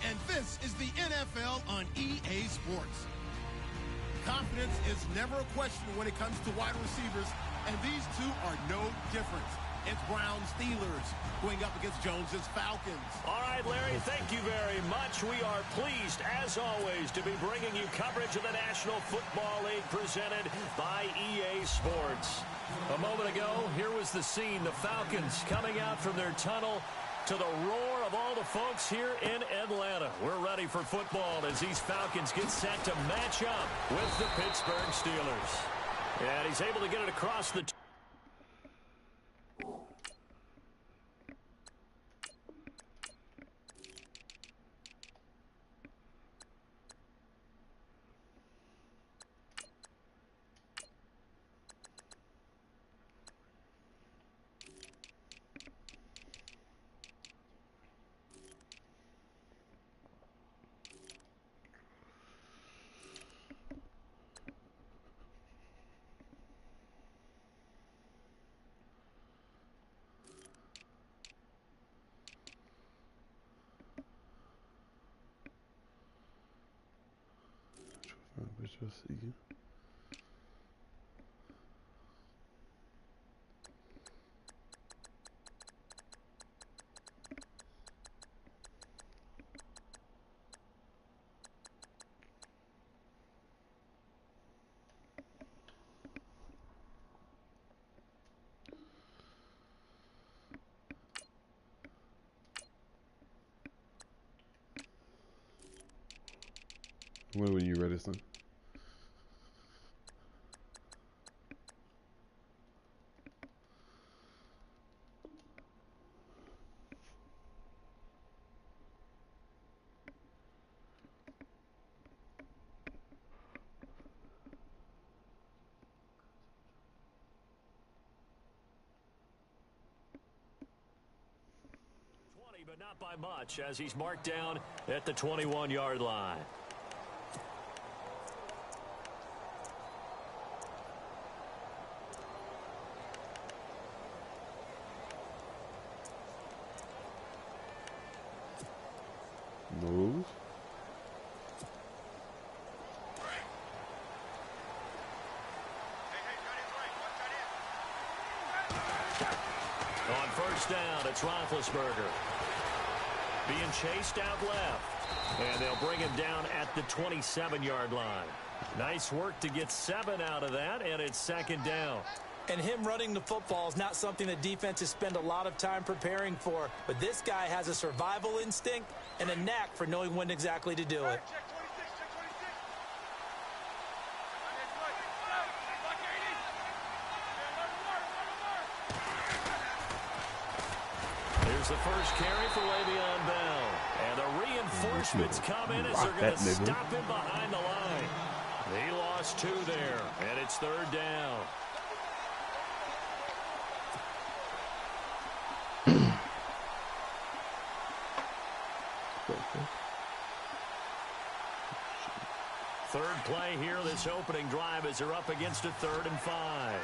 and this is the NFL on EA Sports. Confidence is never a question when it comes to wide receivers, and these two are no different. It's Browns Steelers going up against Jones's Falcons. All right, Larry, thank you very much. We are pleased, as always, to be bringing you coverage of the National Football League presented by EA Sports. A moment ago, here was the scene. The Falcons coming out from their tunnel to the roar of all the folks here in Atlanta. We're ready for football as these Falcons get set to match up with the Pittsburgh Steelers. And he's able to get it across the... Just see. When you ready, son? But not by much as he's marked down at the 21-yard line. Move. On first down, it's Roethlisberger. Being chased out left. And they'll bring him down at the 27-yard line. Nice work to get 7 out of that, and it's second down. And him running the football is not something that defenses spend a lot of time preparing for. But this guy has a survival instinct and a knack for knowing when exactly to do it. The first carry for Le'Veon Bell. And the reinforcements come in as they're going to stop him behind the line. He lost 2 there, and it's third down. Third play here, this opening drive as they're up against a 3rd and 5.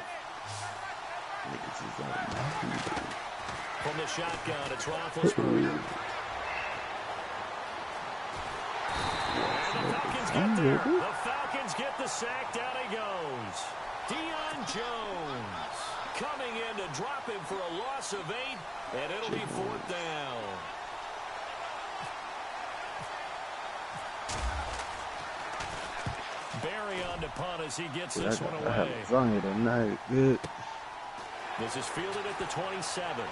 From the shotgun, it's Roethlisberger. And the Falcons get there. The Falcons get the sack. Down he goes. Deion Jones coming in to drop him for a loss of 8, and it'll be 4th down. Barry on to punt as he gets this one away. Tonight. Good. This is fielded at the 27.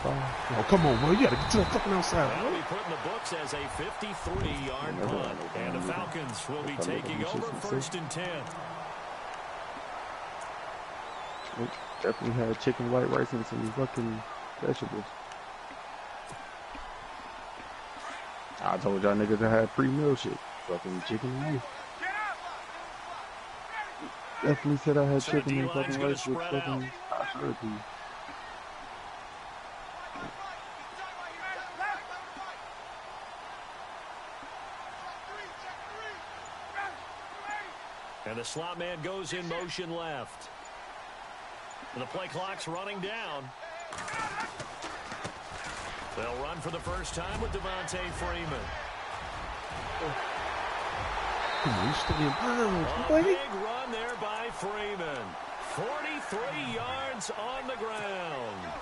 Oh, come on, boy. You gotta get to the fucking outside. That'll be put in the books as a 53-yard punt. And the Falcons will be taking over 1st and 10. Definitely had chicken, white rice, and some fucking vegetables. I told y'all niggas I had free meal shit. Fucking chicken and rice. Definitely said I had chicken and fucking rice with fucking turkey. And the slot man goes in motion left. And the play clock's running down. They'll run for the first time with Devontae Freeman. A big run there by Freeman. 43 yards on the ground.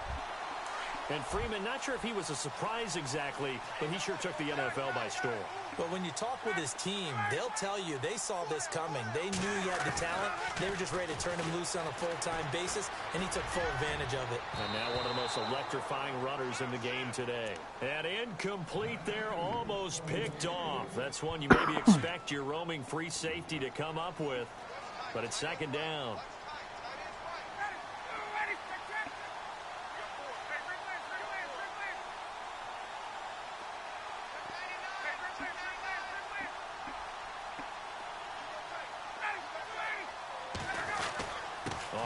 And Freeman, not sure if he was a surprise exactly, but he sure took the NFL by storm. But when you talk with his team, they'll tell you they saw this coming. They knew he had the talent. They were just ready to turn him loose on a full-time basis, and he took full advantage of it. And now one of the most electrifying runners in the game today. And incomplete there, almost picked off. That's one you maybe expect your roaming free safety to come up with. But it's second down.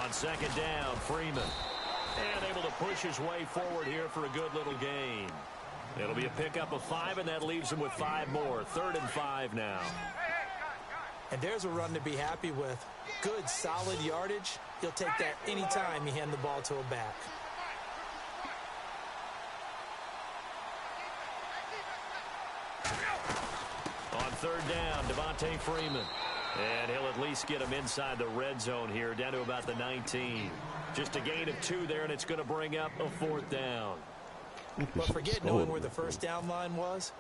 On second down, Freeman. And able to push his way forward here for a good little gain. It'll be a pickup of 5, and that leaves him with 5 more. 3rd and 5 now. And there's a run to be happy with. Good, solid yardage. He'll take that anytime you hand the ball to a back. On 3rd down, Devontae Freeman. And he'll at least get him inside the red zone here, down to about the 19. Just a gain of 2 there, and it's going to bring up a 4th down. But forget knowing where the first down line was.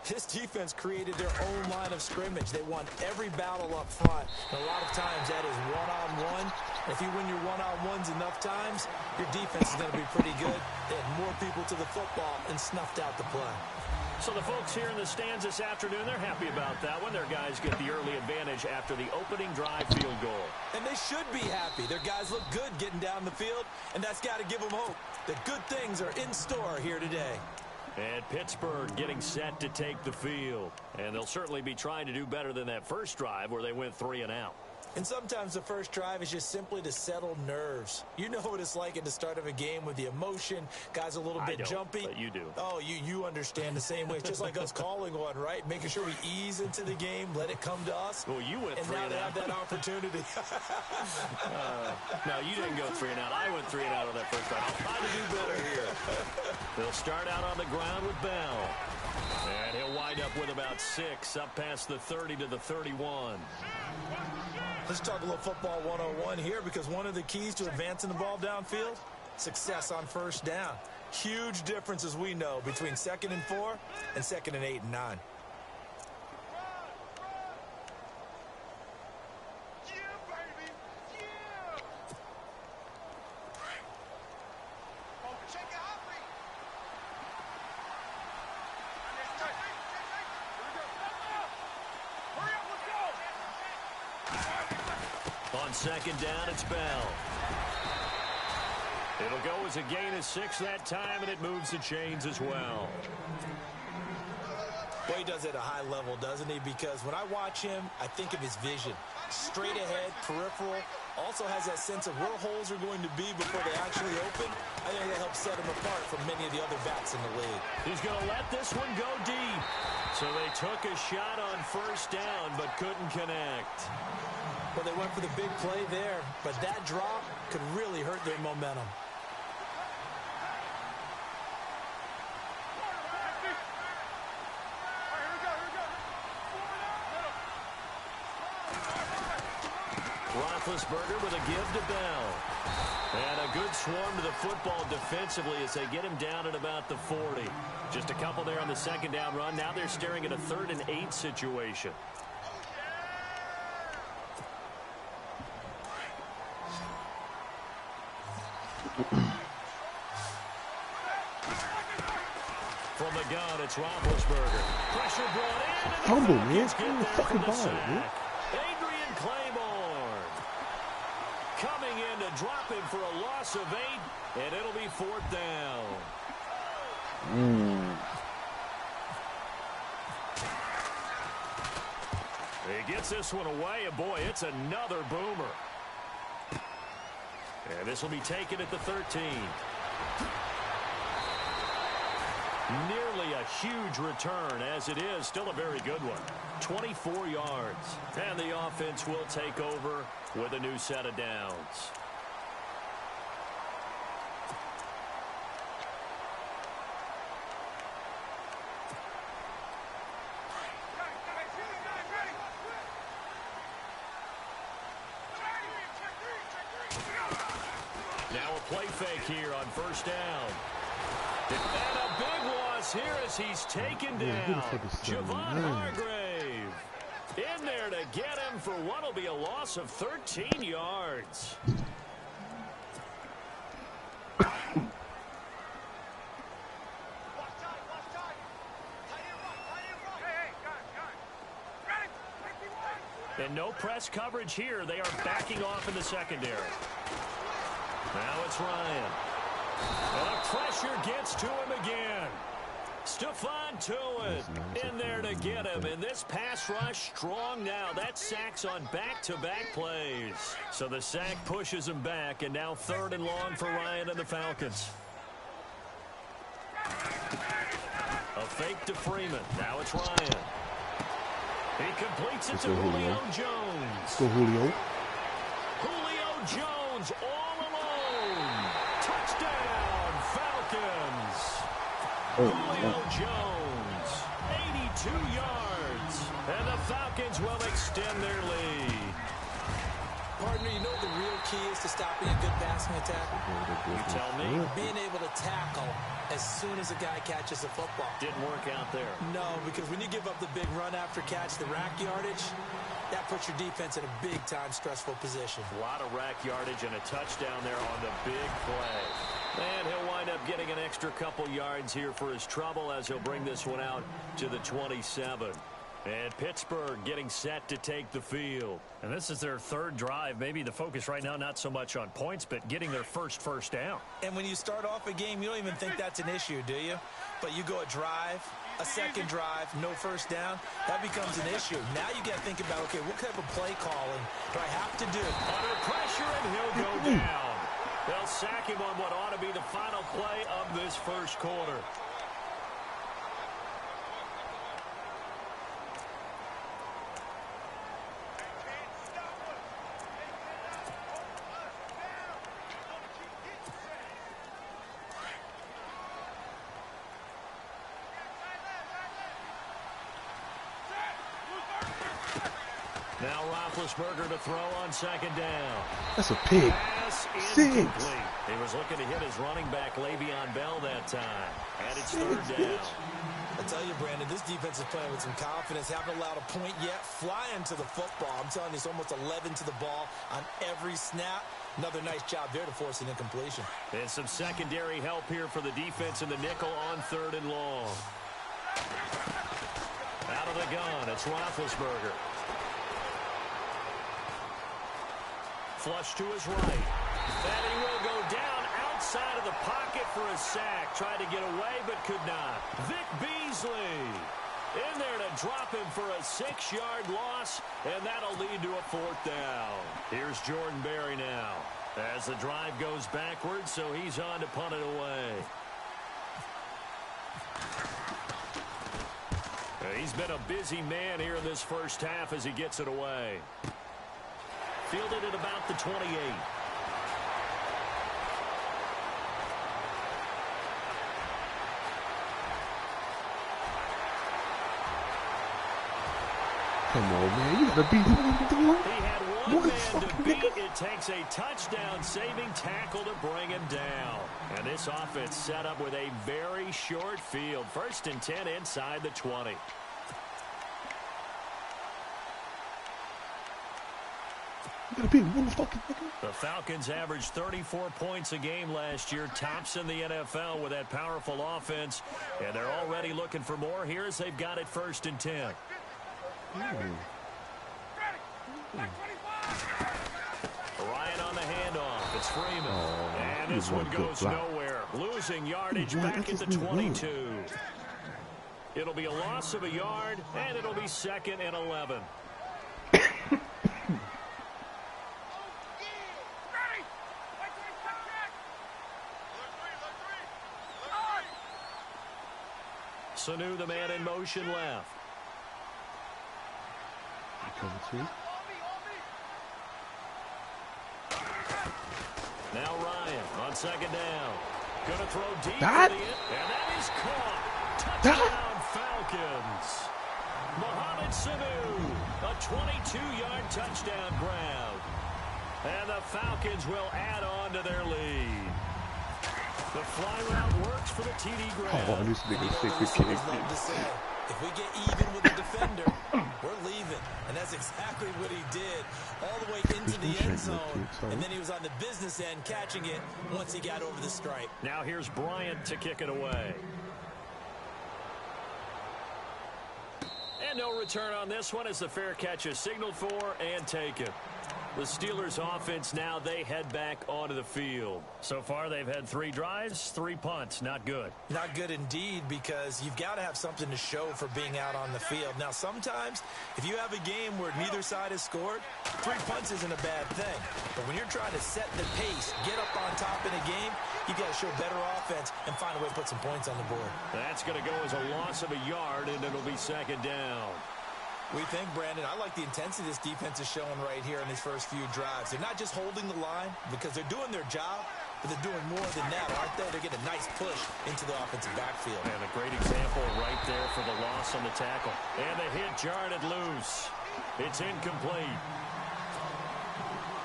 This defense created their own line of scrimmage. They won every battle up front. And a lot of times that is one-on-one. If you win your one-on-ones enough times, your defense is going to be pretty good. They had more people to the football and snuffed out the play. So the folks here in the stands this afternoon, they're happy about that one. Their guys get the early advantage after the opening drive field goal. And they should be happy. Their guys look good getting down the field, and that's got to give them hope that good things are in store here today. And Pittsburgh getting set to take the field. And they'll certainly be trying to do better than that first drive where they went 3 and out. And sometimes the first drive is just simply to settle nerves. You know what it's like at the start of a game with the emotion. Guys a little bit jumpy. But you do. Oh, you understand the same way. It's just like us calling one, right? Making sure we ease into the game, let it come to us. Well, you went 3 and out. And now they have that opportunity. No, you didn't go 3 and out. I went 3 and out on that first drive. I'll try to do better here. They'll start out on the ground with Bell. And he'll wind up with about 6, up past the 30 to the 31. Let's talk a little football 101 here, because one of the keys to advancing the ball downfield, success on first down. Huge difference, as we know, between 2nd and 4 and 2nd and 8 and 9. On second down, it's Bell. It'll go as a gain of 6 that time, and it moves the chains as well. Well, he does it at a high level, doesn't he? Because when I watch him, I think of his vision. Straight ahead, peripheral. Also has that sense of where holes are going to be before they actually open. I think that helps set him apart from many of the other backs in the league. He's going to let this one go deep. So they took a shot on first down, but couldn't connect. Well, they went for the big play there, but that drop could really hurt their momentum. Roethlisberger with a give to Bell. And a good swarm to the football defensively as they get him down at about the 40. Just a couple there on the second down run. Now they're staring at a 3rd and 8 situation. From the gun, it's Roethlisberger. Pressure brought in. Humble, man. Give the fucking ball, man. Adrian Claiborne coming in to drop him for a loss of 8, and it'll be 4th down. He gets this one away, and boy, it's another boomer. And this will be taken at the 13. Nearly a huge return, as it is still a very good one. 24 yards. And the offense will take over with a new set of downs. Now a play fake here on first down. And a big loss here as he's taken down. Javon Hargrave in there to get him for what will be a loss of 13 yards. And no press coverage here. They are backing off in the secondary. Now it's Ryan. And the pressure gets to him again. Stephon Tuitt in there to get him. And this pass rush strong now. That's sacks on back-to-back plays. So the sack pushes him back. And now 3rd and long for Ryan and the Falcons. A fake to Freeman. Now it's Ryan. He completes it to Julio Jones. Go Julio. Julio Jones all alone. Touchdown, Falcons. Julio Jones, 82 yards. And the Falcons will extend their lead. Partner, you know the real key is to stopping a good passing attack? You tell me. Being able to tackle as soon as a guy catches the football. Didn't work out there. No, because when you give up the big run after catch, the rack yardage, that puts your defense in a big-time stressful position. A lot of rack yardage and a touchdown there on the big play. And he'll wind up getting an extra couple yards here for his trouble as he'll bring this one out to the 27. And Pittsburgh getting set to take the field. And this is their 3rd drive. Maybe the focus right now not so much on points, but getting their first down. And when you start off a game, you don't even think that's an issue, do you? But you go a drive, a second drive, no first down, that becomes an issue. Now you got to think about, okay, what type of play calling do I have to do? Under pressure, and he'll go down. They'll sack him on what ought to be the final play of this first quarter. Now Roethlisberger to throw on 2nd down. That's a pick. Pass 6. incomplete. He was looking to hit his running back, Le'Veon Bell, that time. And it's 3rd down. I tell you, Brandon, this defense is playing with some confidence. Haven't allowed a point yet. Flying to the football. I'm telling you, it's almost 11 to the ball on every snap. Another nice job there to force an incompletion. And some secondary help here for the defense in the nickel on 3rd and long. Out of the gun, it's Roethlisberger. Flush to his right. And he will go down outside of the pocket for a sack. Tried to get away, but could not. Vic Beasley in there to drop him for a 6-yard loss, and that'll lead to a 4th down. Here's Jordan Berry now as the drive goes backwards, so he's on to punt it away. He's been a busy man here in this first half as he gets it away. Fielded at about the 28. Come on, man. You gotta beat him. He had one man to beat. It takes a touchdown-saving tackle to bring him down. And this offense set up with a very short field. 1st and 10 inside the 20. The Falcons averaged 34 points a game last year, tops in the NFL with that powerful offense, and they're already looking for more here as they've got it 1st and 10. Ryan on the handoff. It's Freeman. And this one goes nowhere. Losing yardage back at the 22. It'll be a loss of a yard, and it'll be 2nd and 11. Sanu, the man in motion, left. Now Ryan on 2nd down. Gonna throw deep at the end, and that is caught. Touchdown, Falcons. Mohamed Sanu, a 22-yard touchdown grab. And the Falcons will add on to their lead. The fly route works for the TD grab. Oh, this nigga sick with kick. If we get even with the defender, we're leaving. And that's exactly what he did. All the way into the end zone. And then he was on the business end catching it once he got over the stripe. Now here's Bryant to kick it away. And no return on this one as the fair catch is signaled for and taken. The Steelers offense now, they head back onto the field. So far, they've had 3 drives, 3 punts. Not good. Not good indeed, because you've got to have something to show for being out on the field. Now, sometimes, if you have a game where neither side has scored, 3 punts isn't a bad thing. But when you're trying to set the pace, get up on top in a game, you got to show better offense and find a way to put some points on the board. That's going to go as a loss of a yard, and it'll be second down. We think, Brandon, I like the intensity this defense is showing right here in these first few drives. They're not just holding the line because they're doing their job, but they're doing more than that, aren't they? They're getting a nice push into the offensive backfield. And a great example right there for the loss on the tackle. And the hit jarred it loose. It's incomplete.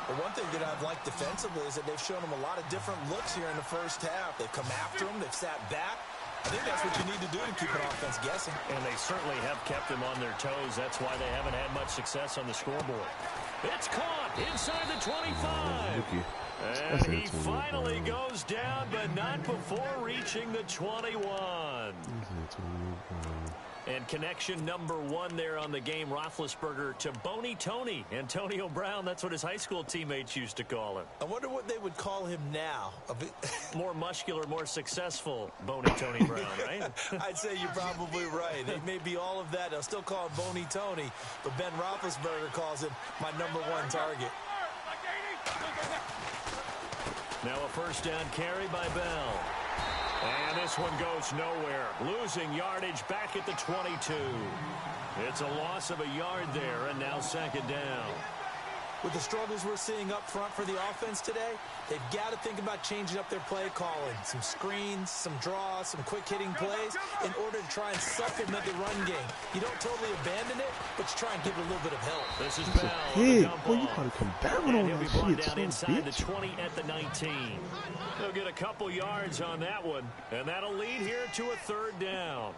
Well, one thing that I've liked defensively is that they've shown them a lot of different looks here in the first half. They've come after them. They've sat back. I think that's what you need to do to keep an offense guessing. And they certainly have kept them on their toes. That's why they haven't had much success on the scoreboard. It's caught inside the 25. And he finally goes down, but not before reaching the 21. And connection number 1 there on the game, Roethlisberger to Boney Tony. Antonio Brown, that's what his high school teammates used to call him. I wonder what they would call him now. More muscular, more successful Boney Tony Brown, right? I'd say you're probably right. They may be all of that. They'll still call him Boney Tony, but Ben Roethlisberger calls him my number 1 target. Now a first down carry by Bell. And this one goes nowhere. Losing yardage back at the 22. It's a loss of a yard there, and now second down. With the struggles we're seeing up front for the offense today, they've got to think about changing up their play calling. Some screens, some draws, some quick-hitting plays in order to try and supplement the run game. You don't totally abandon it, but you try and give it a little bit of help. This is Bell. Hey, boy, you gotta come down on he'll be that brought shit, down inside the bitch. 20 at the 19. They'll get a couple yards on that one, and that'll lead here to a third down.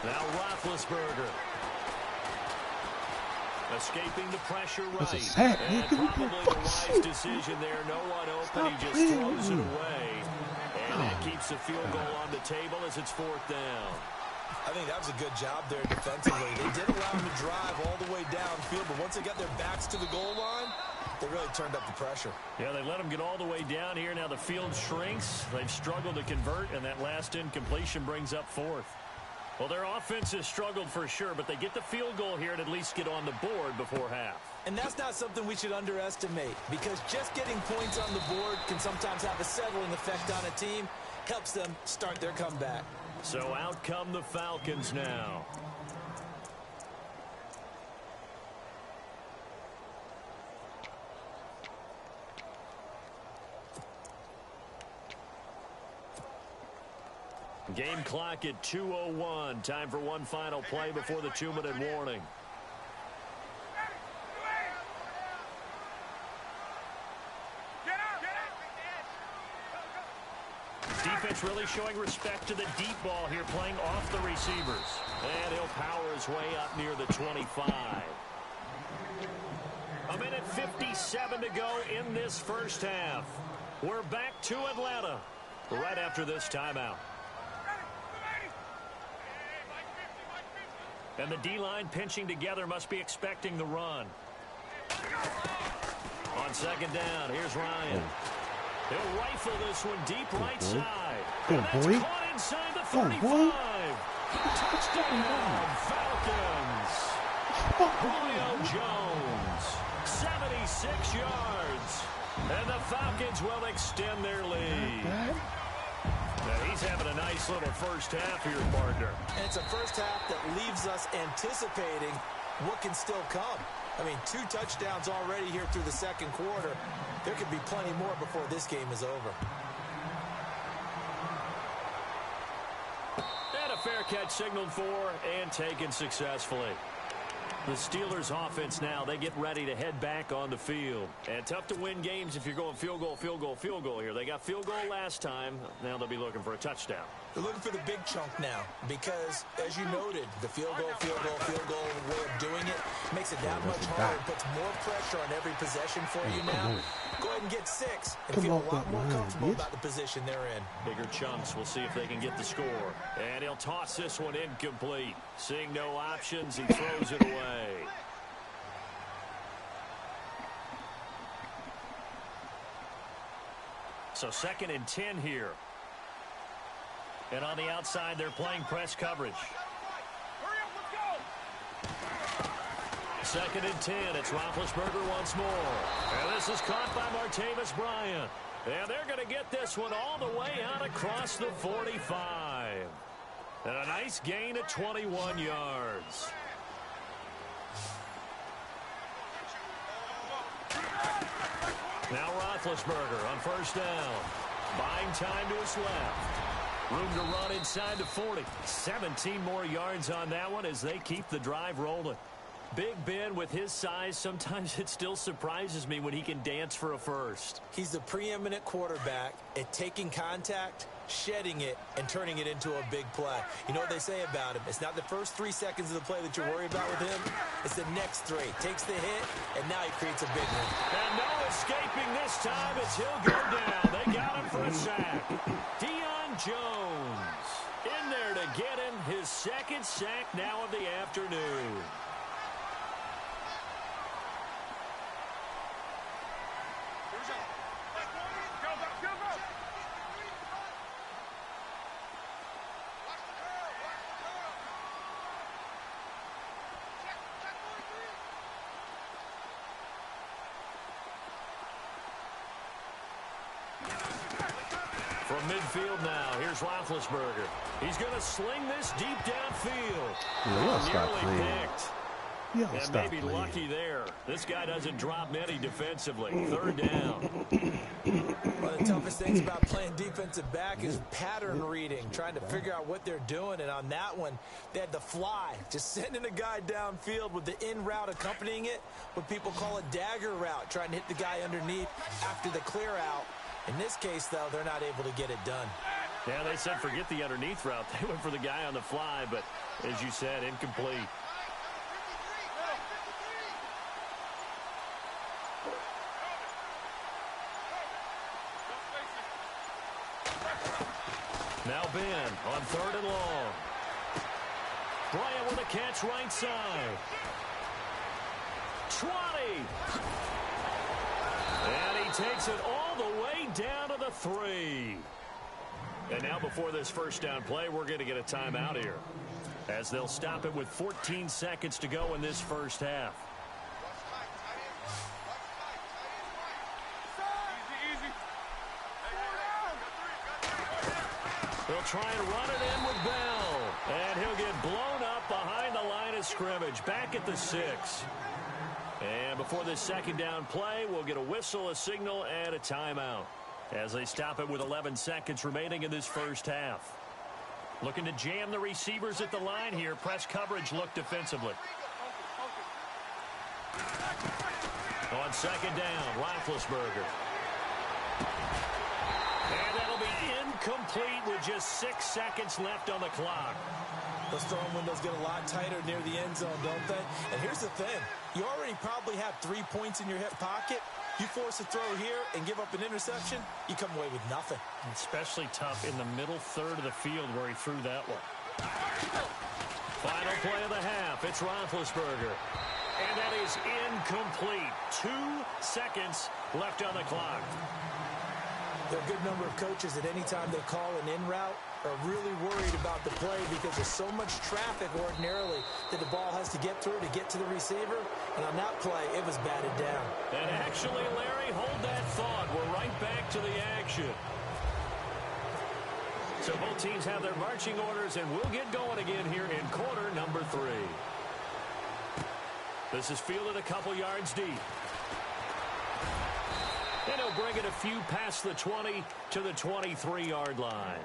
Now Roethlisberger. Escaping the pressure right. That's a sack, man. And Give me probably that the fucking wise shit. decision there. No one open. Stop He just playing throws with it me. away. And that keeps the field goal on the table as it's fourth down. I think that was a good job there defensively. They did allow him to drive all the way downfield, but once they got their backs to the goal line, they really turned up the pressure. Yeah, they let him get all the way down here. Now the field shrinks. They've struggled to convert, and that last incompletion brings up fourth. Well, their offense has struggled for sure, but they get the field goal here and at least get on the board before half. And that's not something we should underestimate, because just getting points on the board can sometimes have a settling effect on a team. Helps them start their comeback. So out come the Falcons now. Game clock at 2:01. Time for one final play before the 2-minute warning. Defense really showing respect to the deep ball here, playing off the receivers. And he'll power his way up near the 25. A minute 57 to go in this first half. We're back to Atlanta right after this timeout. And the D-line pinching together, must be expecting the run. On second down, here's Ryan. He'll rifle this one deep right side. Go, boy. Caught inside the Go, 35. boy. Touchdown, Falcons. Julio Jones, 76 yards. And the Falcons will extend their lead. Now he's having a nice little first half here, partner. And it's a first half that leaves us anticipating what can still come. I mean, 2 touchdowns already here through the second quarter. There could be plenty more before this game is over. catch signaled for and taken successfully. The Steelers offense now, they get ready to head back on the field. And tough to win games if you're going field goal, field goal, field goal here. They got field goal last time. Now they'll be looking for a touchdown. They're looking for the big chunk now because, as you noted, the field goal way of doing it makes it that much harder. It puts more pressure on every possession for you now. Go ahead and get 6 and feel a lot more comfortable about the position they're in. Bigger chunks. We'll see if they can get the score. And he'll toss this one incomplete. Seeing no options, he throws it away. So 2nd and 10 here. And on the outside, they're playing press coverage. 2nd and 10. It's Roethlisberger once more. And this is caught by Martavis Bryant. And they're going to get this one all the way out across the 45. And a nice gain of 21 yards. Now Roethlisberger on 1st down. Buying time to his left. Room to run inside the 40. 17 more yards on that one as they keep the drive rolling. Big Ben, with his size, sometimes it still surprises me when he can dance for a first. He's the preeminent quarterback at taking contact, shedding it, and turning it into a big play. You know what they say about him? It's not the first 3 seconds of the play that you worry about with him. It's the next 3. Takes the hit, and now he creates a big one. And no escaping this time as he'll go down. They got him for a sack. Deion Jones in there to get him his 2nd sack now of the afternoon. From midfield now, here's Roethlisberger. He's going to sling this deep downfield. Nearly picked. And maybe lucky there. This guy doesn't drop many defensively. 3rd down. One of the toughest things about playing defensive back is pattern reading, trying to figure out what they're doing. And on that one, they had the fly, just sending a guy downfield with the in route accompanying it, what people call a dagger route, trying to hit the guy underneath after the clear out. In this case, though, they're not able to get it done. Yeah, they said forget the underneath route. They went for the guy on the fly, but as you said, incomplete. Now Ben on 3rd and long. Bryant with a catch right side. 20. And he takes it all the way down to the 3. And now before this 1st down play, we're going to get a timeout here, as they'll stop it with 14 seconds to go in this 1st half. They'll try and run it in with Bell. And he'll get blown up behind the line of scrimmage, back at the 6. And before this 2nd down play, we'll get a whistle, a signal, and a timeout, as they stop it with 11 seconds remaining in this 1st half. Looking to jam the receivers at the line here. Press coverage look defensively. On 2nd down, Roethlisberger. And that'll be incomplete with just 6 seconds left on the clock. Those throwing windows get a lot tighter near the end zone, don't they? And here's the thing. You already probably have 3 points in your hip pocket. You force a throw here and give up an interception, you come away with nothing. Especially tough in the middle 3rd of the field where he threw that one. Final play of the half. It's Roethlisberger. And that is incomplete. 2 seconds left on the clock. There are a good number of coaches at any time they call an in route are really worried about the play because there's so much traffic ordinarily that the ball has to get through to get to the receiver. And on that play, it was batted down. And actually, Larry, hold that thought. We're right back to the action. So both teams have their marching orders, and we'll get going again here in quarter number 3. This is fielded a couple yards deep. And he'll bring it a few past the 20 to the 23-yard line.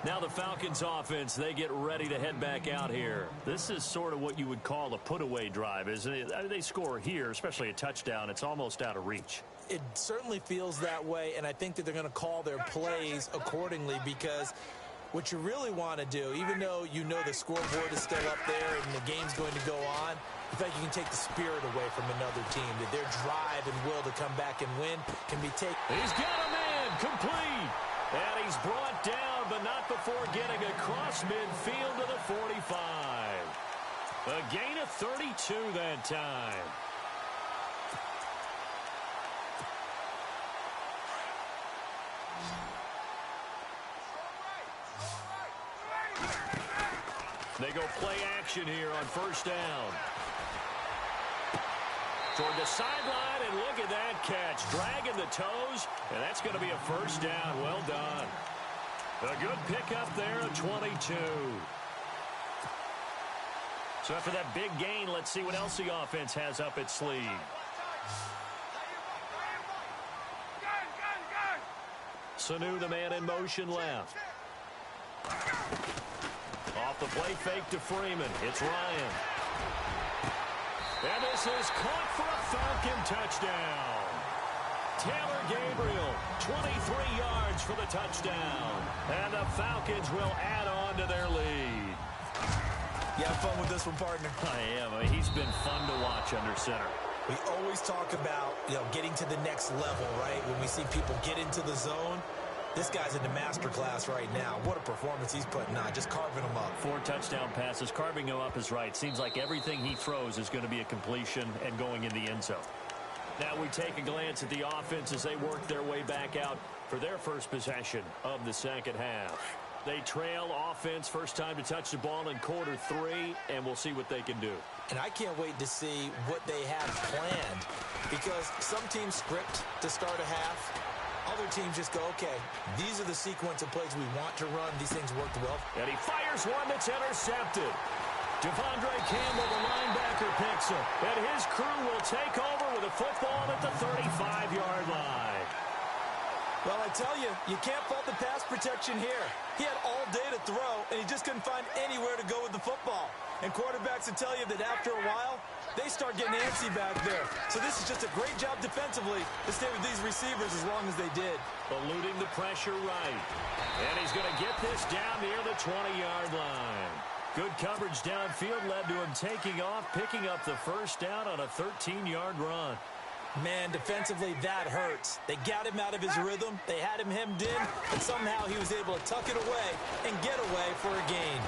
Now the Falcons offense, they get ready to head back out here. This is sort of what you would call a put-away drive, isn't it? I mean, they score here, especially a touchdown. It's almost out of reach. It certainly feels that way, and I think that they're going to call their plays accordingly because what you really want to do, even though you know the scoreboard is still up there and the game's going to go on, I think you can take the spirit away from another team, that their drive and will to come back and win can be taken. He's got a man complete. And he's brought down, but not before getting across midfield to the 45. A gain of 32 that time. They go play action here on first down. Toward the sideline, and look at that catch. Dragging the toes, and that's going to be a first down. Well done. A good pickup there of 22. So after that big gain, let's see what else the offense has up its sleeve. Sanu, the man in motion left. Off the play fake to Freeman. It's Ryan. And this is caught for a Falcon touchdown. Taylor Gabriel, 23 yards for the touchdown. And the Falcons will add on to their lead. You have fun with this one, partner? I am. I mean, he's been fun to watch under center. We always talk about, getting to the next level, right? When we see people get into the zone, this guy's in the master class right now. What a performance he's putting on, just carving them up. 4 touchdown passes. Carving him up is right. Seems like everything he throws is going to be a completion and going in the end zone. Now we take a glance at the offense as they work their way back out for their first possession of the second half. They trail offense, first time to touch the ball in quarter 3, and we'll see what they can do. And I can't wait to see what they have planned, because some teams script to start a half. Other teams just go, okay, these are the sequence of plays we want to run. These things worked well. And he fires one that's intercepted. Devondre Campbell, the linebacker, picks him. And his crew will take over with a football at the 35-yard line. Well, I tell you, you can't fault the pass protection here. He had all day to throw, and he just couldn't find anywhere to go with the football. And quarterbacks will tell you that after a while, they start getting antsy back there. So this is just a great job defensively to stay with these receivers as long as they did. Eluding the pressure right. And he's going to get this down near the 20-yard line. Good coverage downfield led to him taking off, picking up the first down on a 13-yard run. Man, defensively, that hurts. They got him out of his rhythm. They had him hemmed in, but somehow he was able to tuck it away and get away for a gain.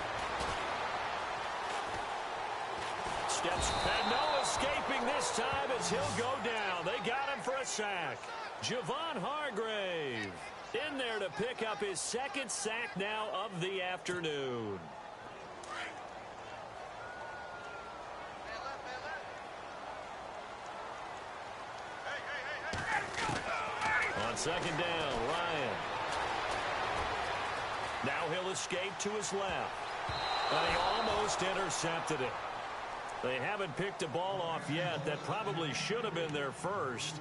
Steps, and no escaping this time as he'll go down. They got him for a sack. Javon Hargrave in there to pick up his second sack now of the afternoon. On second down, Ryan. Now he'll escape to his left. And he almost intercepted it. They haven't picked a ball off yet. That probably should have been their first.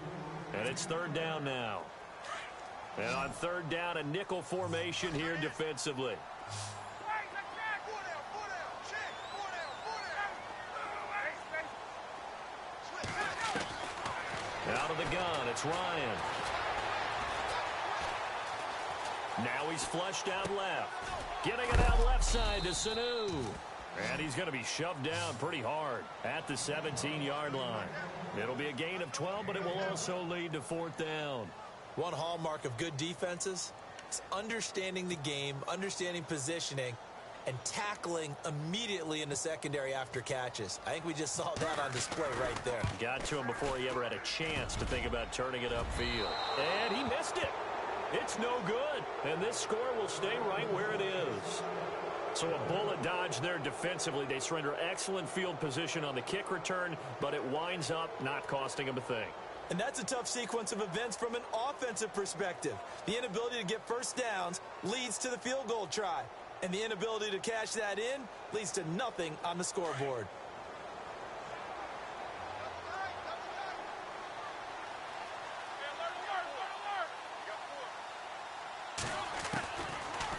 And it's third down now. And on third down, a nickel formation here defensively. Out of the gun, it's Ryan. Now he's flushed out left. Getting it out left side to Sanu. And he's going to be shoved down pretty hard at the 17-yard line. It'll be a gain of 12, but it will also lead to fourth down. One hallmark of good defenses is understanding the game, understanding positioning, and tackling immediately in the secondary after catches. I think we just saw that on display right there. Got to him before he ever had a chance to think about turning it upfield. And he missed it. It's no good. And this score will stay right where it is. So a bullet dodge there defensively. They surrender excellent field position on the kick return, but it winds up not costing them a thing. And that's a tough sequence of events from an offensive perspective. The inability to get first downs leads to the field goal try. And the inability to cash that in leads to nothing on the scoreboard.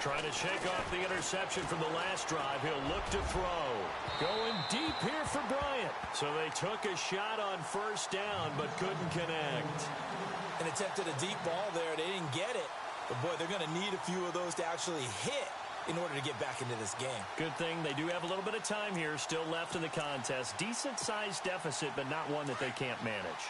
Trying to shake off the interception from the last drive. He'll look to throw. Going deep here for Bryant. So they took a shot on first down, but couldn't connect. And attempted a deep ball there. They didn't get it. But, boy, they're going to need a few of those to actually hit in order to get back into this game. Good thing they do have a little bit of time here still left in the contest. Decent-sized deficit, but not one that they can't manage.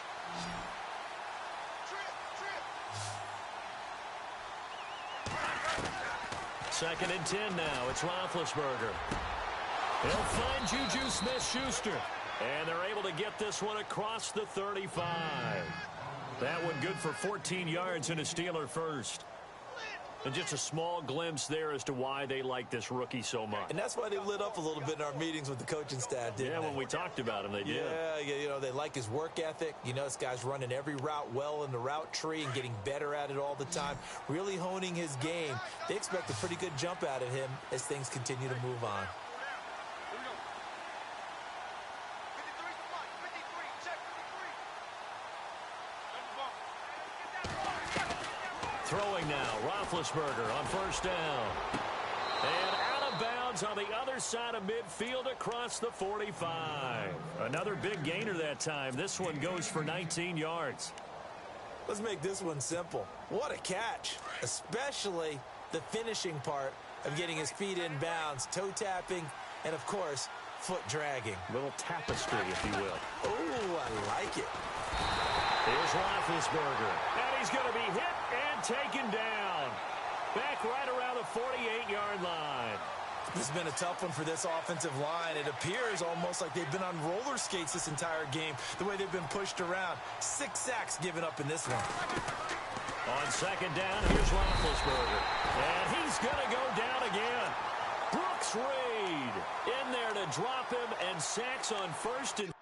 Second and 10 now. It's Roethlisberger. He'll find Juju Smith-Schuster. And they're able to get this one across the 35. That one good for 14 yards and a Steeler first. And just a small glimpse there as to why they like this rookie so much. And that's why they lit up a little bit in our meetings with the coaching staff, didn't they? Yeah, when we talked about him, they did. Yeah, you know, they like his work ethic. You know, this guy's running every route well in the route tree and getting better at it all the time, really honing his game. They expect a pretty good jump out of him as things continue to move on. Throwing now, Roethlisberger on first down. And out of bounds on the other side of midfield across the 45. Another big gainer that time. This one goes for 19 yards. Let's make this one simple. What a catch, especially the finishing part of getting his feet in bounds, toe tapping, and, of course, foot dragging. Little tapestry, if you will. Oh, I like it. Here's Roethlisberger. And he's going to be hit and taken down. Back right around the 48-yard line. This has been a tough one for this offensive line. It appears almost like they've been on roller skates this entire game, the way they've been pushed around. 6 sacks given up in this one. On second down, here's Roethlisberger. And he's going to go down again. Brooks Reed in there to drop him, and sacks on first and